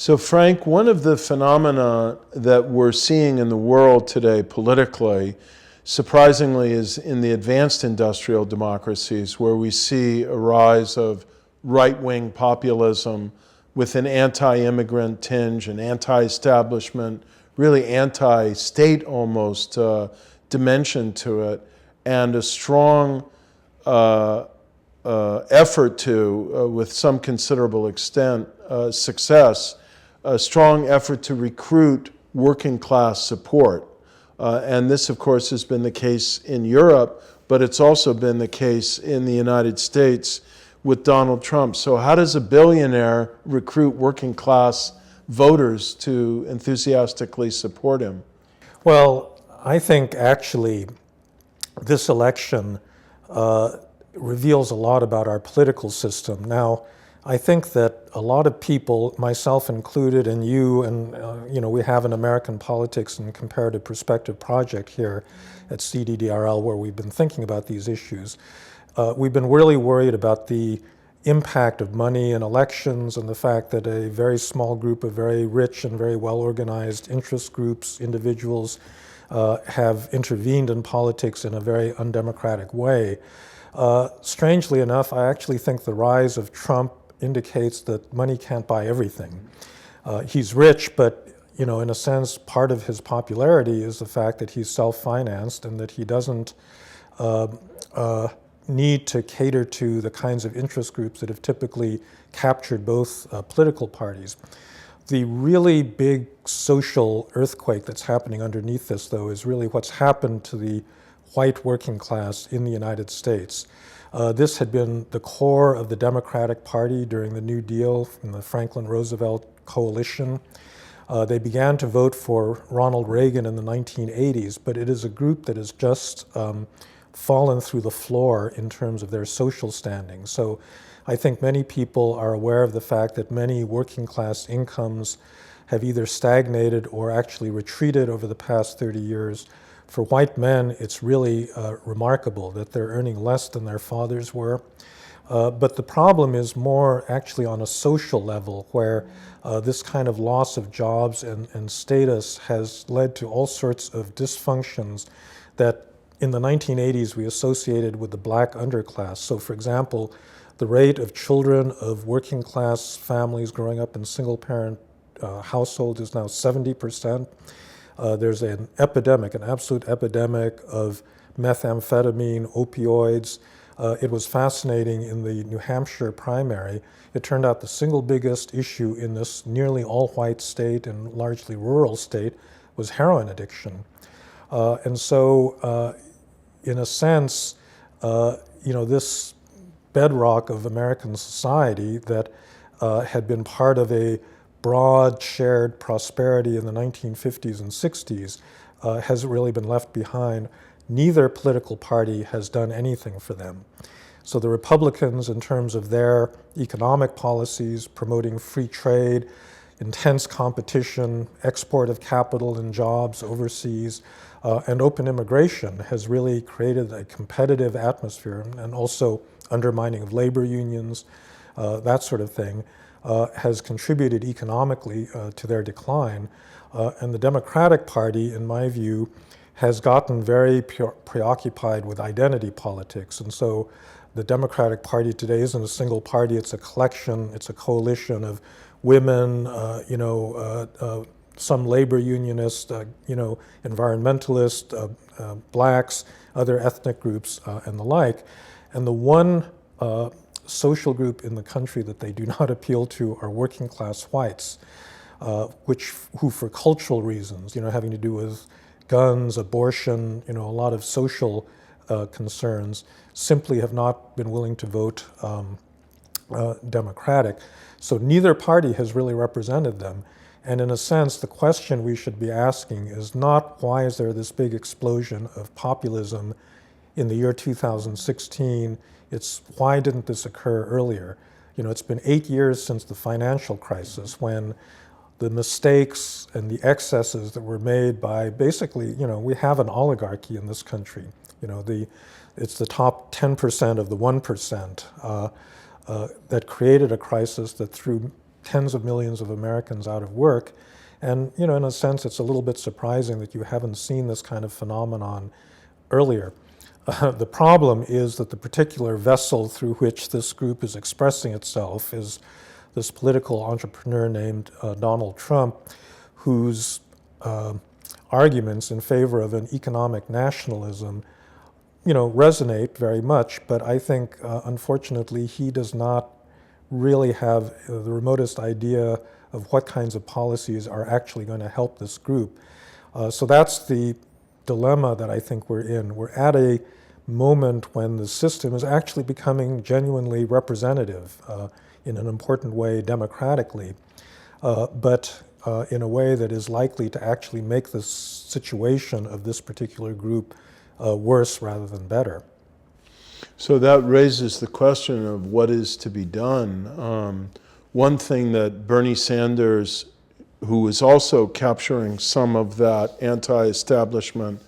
So Frank, one of the phenomena that we're seeing in the world today politically, surprisingly, is in the advanced industrial democracies, where we see a rise of right-wing populism with an anti-immigrant tinge, an anti-establishment, really anti-state almost dimension to it, and a strong effort to, with some considerable extent, success, a strong effort to recruit working class support. And this, of course, has been the case in Europe, but it's also been the case in the United States with Donald Trump. So how does a billionaire recruit working class voters to enthusiastically support him? Well, I think actually this election reveals a lot about our political system. Now, I think that a lot of people, myself included, and you, and we have an American Politics and Comparative Perspective project here at cddrl where we've been thinking about these issues. We've been really worried about the impact of money in elections and the fact that a very small group of very rich and very well-organized interest groups, individuals, have intervened in politics in a very undemocratic way. Strangely enough, I actually think the rise of Trump indicates that money can't buy everything. He's rich, but in a sense, part of his popularity is the fact that he's self-financed and that he doesn't need to cater to the kinds of interest groups that have typically captured both political parties. The really big social earthquake that's happening underneath this, though, is really what's happened to the white working class in the United States. This had been the core of the Democratic Party during the New Deal and the Franklin Roosevelt coalition. They began to vote for Ronald Reagan in the 1980s, but it is a group that has just fallen through the floor in terms of their social standing. So I think many people are aware of the fact that many working class incomes have either stagnated or actually retreated over the past 30 years. For white men, it's really remarkable that they're earning less than their fathers were. But the problem is more actually on a social level, where this kind of loss of jobs and status has led to all sorts of dysfunctions that in the 1980s we associated with the black underclass. So for example, the rate of children of working class families growing up in single parent households is now 70%. There's an epidemic, an absolute epidemic of methamphetamine, opioids. It was fascinating in the New Hampshire primary. It turned out the single biggest issue in this nearly all-white state and largely rural state was heroin addiction. And so, in a sense, this bedrock of American society that had been part of a broad shared prosperity in the 1950s and 60s has really been left behind. Neither political party has done anything for them. So the Republicans, in terms of their economic policies, promoting free trade, intense competition, export of capital and jobs overseas, and open immigration, has really created a competitive atmosphere, and also undermining of labor unions, that sort of thing, has contributed economically to their decline. And the Democratic Party, in my view, has gotten very preoccupied with identity politics. And so the Democratic Party today isn't a single party, it's a collection, it's a coalition of women, some labor unionists, environmentalists, blacks, other ethnic groups, and the like. And the one social group in the country that they do not appeal to are working class whites, who for cultural reasons, having to do with guns, abortion, a lot of social concerns, simply have not been willing to vote Democratic. So neither party has really represented them. And in a sense, the question we should be asking is not why is there this big explosion of populism in the year 2016, it's why didn't this occur earlier? It's been 8 years since the financial crisis, when the mistakes and the excesses that were made by basically, we have an oligarchy in this country. It's the top 10% of the 1% that created a crisis that threw tens of millions of Americans out of work. And, in a sense, it's a little bit surprising that you haven't seen this kind of phenomenon earlier. The problem is that the particular vessel through which this group is expressing itself is this political entrepreneur named Donald Trump, whose arguments in favor of an economic nationalism, resonate very much, but I think, unfortunately, he does not really have the remotest idea of what kinds of policies are actually going to help this group. So that's the dilemma that I think we're in. We're at a moment when the system is actually becoming genuinely representative in an important way democratically, but in a way that is likely to actually make the situation of this particular group worse rather than better. So that raises the question of what is to be done. One thing that Bernie Sanders, who is also capturing some of that anti-establishment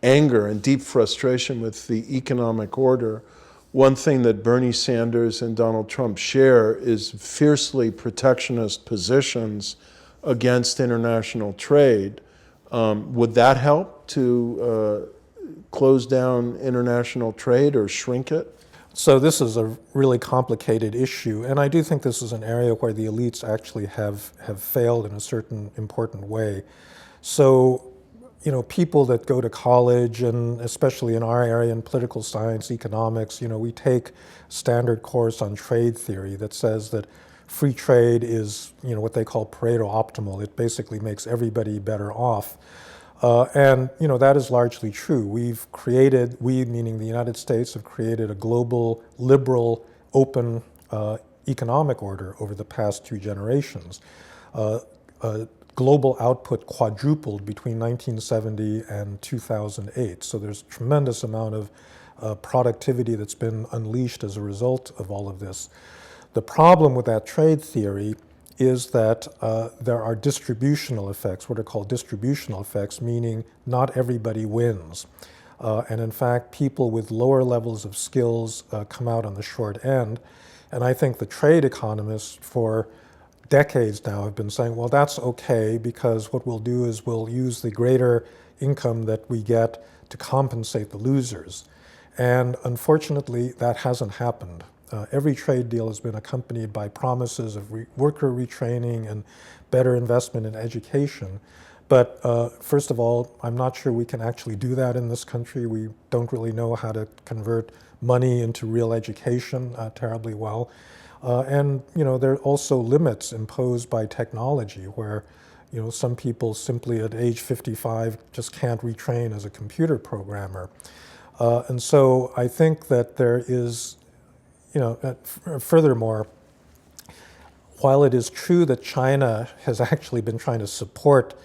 anger and deep frustration with the economic order, one thing that Bernie Sanders and Donald Trump share is fiercely protectionist positions against international trade. Would that help to close down international trade or shrink it? So this is a really complicated issue, and I do think this is an area where the elites actually have failed in a certain important way. So, people that go to college, and especially in our area in political science, economics, we take standard course on trade theory that says that free trade is, what they call Pareto optimal. It basically makes everybody better off. And that is largely true. We, meaning the United States, have created a global, liberal, open economic order over the past 2 generations. Global output quadrupled between 1970 and 2008. So there's a tremendous amount of productivity that's been unleashed as a result of all of this. The problem with that trade theory is that there are distributional effects, what are called distributional effects, meaning not everybody wins. And in fact, people with lower levels of skills come out on the short end. And I think the trade economists for decades now have been saying, well, that's okay, because what we'll do is we'll use the greater income that we get to compensate the losers. And unfortunately, that hasn't happened. Every trade deal has been accompanied by promises of worker retraining and better investment in education. But first of all, I'm not sure we can actually do that in this country. We don't really know how to convert money into real education terribly well. And there are also limits imposed by technology where some people simply at age 55 just can't retrain as a computer programmer. And so I think that there is, furthermore, while it is true that China has actually been trying to support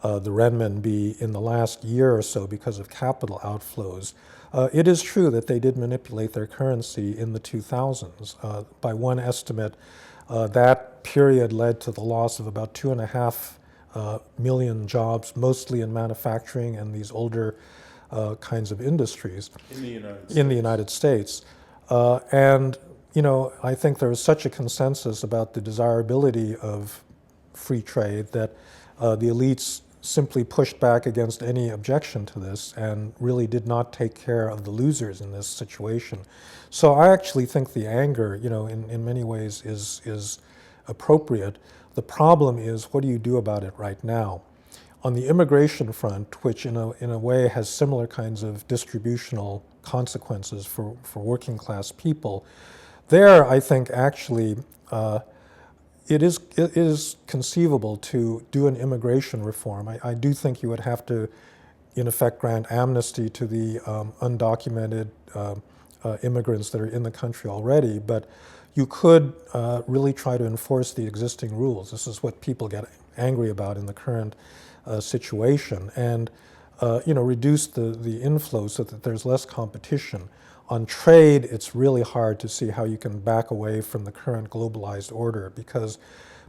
the renminbi in the last year or so because of capital outflows, it is true that they did manipulate their currency in the 2000s. By one estimate, that period led to the loss of about 2.5 million jobs, mostly in manufacturing and these older kinds of industries In the United States. And I think there is such a consensus about the desirability of free trade that the elites simply pushed back against any objection to this and really did not take care of the losers in this situation. So I actually think the anger, in many ways is appropriate. The problem is, what do you do about it right now? On the immigration front, which in a way has similar kinds of distributional consequences for working class people, there I think actually it is conceivable to do an immigration reform. I do think you would have to, in effect, grant amnesty to the undocumented immigrants that are in the country already, but you could really try to enforce the existing rules. This is what people get angry about in the current situation, and reduce the inflow so that there's less competition. On trade, it's really hard to see how you can back away from the current globalized order, because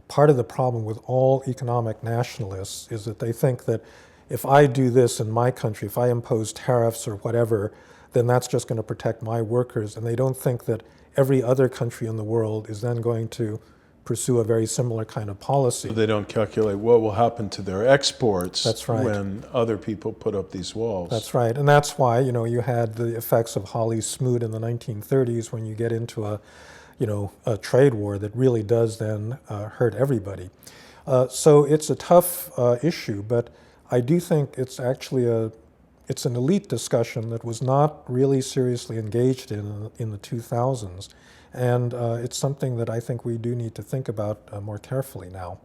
part of the problem with all economic nationalists is that they think that if I do this in my country, if I impose tariffs or whatever, then that's just going to protect my workers, and they don't think that every other country in the world is then going to pursue a very similar kind of policy. They don't calculate what will happen to their exports. That's right. When other people put up these walls. That's right, and that's why, you know, you had the effects of Hawley-Smoot in the 1930s when you get into a trade war that really does then hurt everybody. So it's a tough issue, but I do think it's actually it's an elite discussion that was not really seriously engaged in the 2000s, and it's something that I think we do need to think about more carefully now.